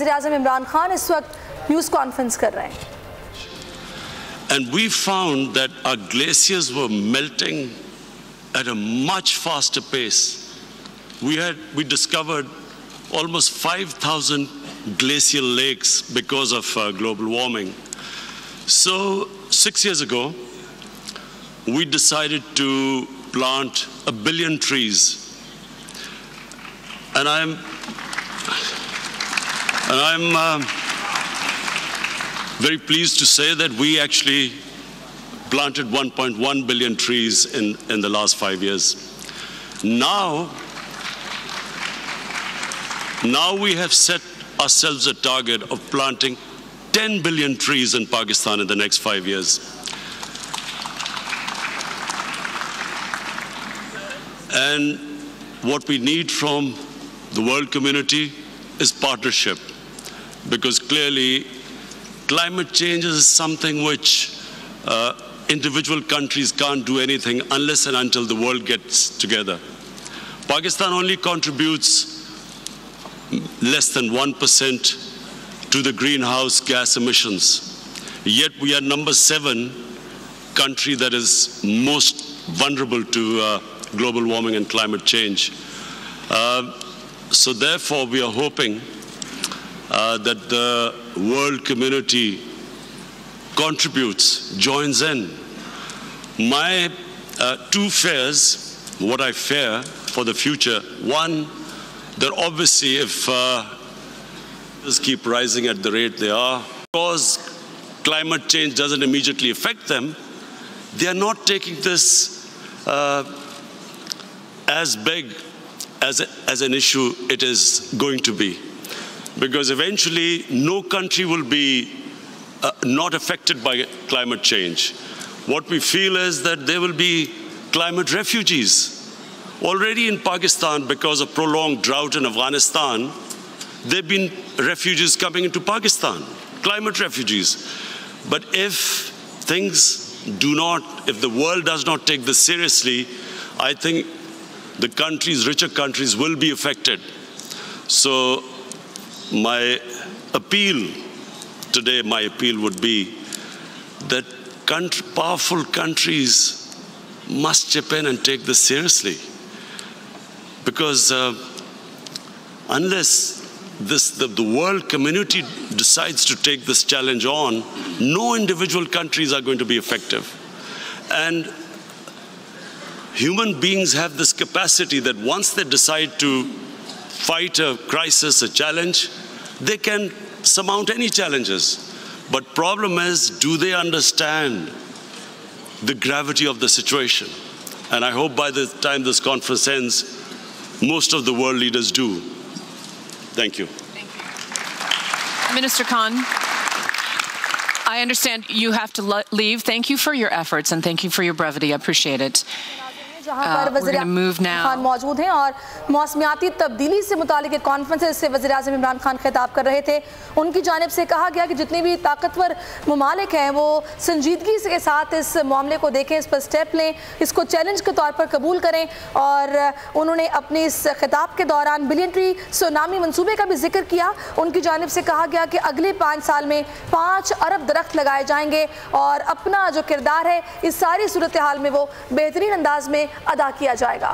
वज़ीर-ए-आज़म इमरान खान इस वक्त न्यूज़ कॉन्फ्रेंस कर रहे हैं। And we found that our glaciers were melting at a much faster pace. We discovered almost 5,000 glacial lakes because of global warming. So 6 years ago, we decided to plant 1 billion trees. And I'm very pleased to say that we actually planted 1.1 billion trees in the last 5 years. Now we have set ourselves a target of planting 10 billion trees in Pakistan in the next 5 years. And what we need from the world community is partnership, because clearly climate change is something which individual countries can't do anything unless and until the world gets together. Pakistan only contributes less than 1% to the greenhouse gas emissions. Yet we are number 7 country that is most vulnerable to global warming and climate change. So therefore we are hoping that the world community contributes, joins in. My 2 fears, what I fear for the future: one, that obviously if just keep rising at the rate they are, because climate change doesn't immediately affect them, they are not taking this as big as an issue it is going to be. Because eventually no country will be not affected by climate change. What we feel is that there will be climate refugees. Already in Pakistan, because of prolonged drought in Afghanistan, there have been refugees coming into Pakistan, climate refugees. But if the world does not take this seriously, I think the countries, richer countries, will be affected. So my appeal would be that powerful countries must chip in and take this seriously. Because unless the world community decides to take this challenge on, no individual countries are going to be effective. And human beings have this capacity that once they decide to fight a crisis, a challenge, they can surmount any challenges. But problem is, do they understand the gravity of the situation? And I hope by the time this conference ends, most of the world leaders do. Thank you. Thank you. Minister Khan, I understand you have to leave. Thank you for your efforts and thank you for your brevity. I appreciate it. जहाँ पर वज़ीर-ए-आज़म खान मौजूद हैं और मौसमियाती तब्दीली से मुतालिक एक कॉन्फ्रेंस से वज़ीर-ए-आज़म इमरान खान खिताब कर रहे थे। उनकी जानिब से कहा गया कि जितने भी ताकतवर ममालिक हैं वो संजीदगी के साथ इस मामले को देखें, इस पर स्टेप लें, इसको चैलेंज के तौर पर कबूल करें। और उन्होंने अपने इस खिताब के दौरान बिलियन ट्री सुनामी मंसूबे का भी जिक्र किया। उनकी जानिब से कहा गया कि अगले 5 साल में 5 अरब दरख्त लगाए जाएंगे और अपना जो किरदार है इस सारी सूरत हाल में वो बेहतरीन अंदाज में अदा किया जाएगा।